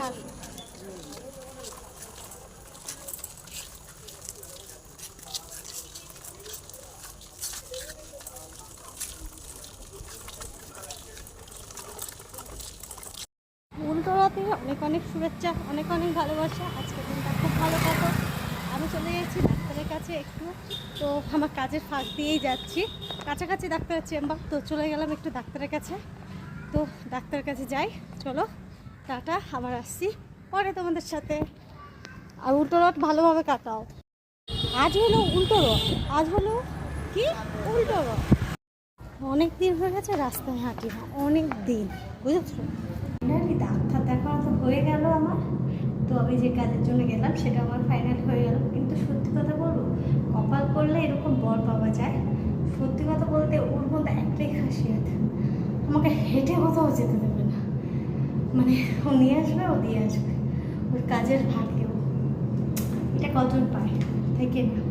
চাল। উল্টোরাতে অনেক অনেক শুভেচ্ছা, অনেক অনেক ভালোবাসা। আজকের দিনটা খুব ভালো কাটো। আমি চলে যাচ্ছি ডাক্তারের কাছে একটু, তো আমার কাজের ফাঁক দিয়েই যাচ্ছি, কাছাকাছি ডাক্তারের চেম্বার, তো চলে গেলাম একটু ডাক্তারের কাছে। তো ডাক্তারের কাছে যাই, চলো টাটা, আবার আসছি পরে তোমাদের সাথে। আর উল্টো রথ ভালোভাবে কাটাও। আজ হলো উল্টো রথ, আজ হলো কি উল্টো রথ। অনেক দিন হয়ে গেছে রাস্তায় হাঁটি না, অনেক দিন, বুঝেছো? ডাক্তার দেখানো তো হয়ে গেল আমার। তো আমি যে কাজের জন্য গেলাম সেটা আমার ফাইনাল হয়ে গেল। কিন্তু সত্যি কথা বলবো, কপাল করলে এরকম বর পাওয়া যায়। সত্যি কথা বলতে ওর মধ্যে একটাই খাসিয়াত, আমাকে হেঁটে কোথাও যেতে দেবে না। মানে ও নিয়ে আসবে, ও দিয়ে আসবে, ওর কাজের ভাগ্যেও। এটা কজন পায়, থেকে না।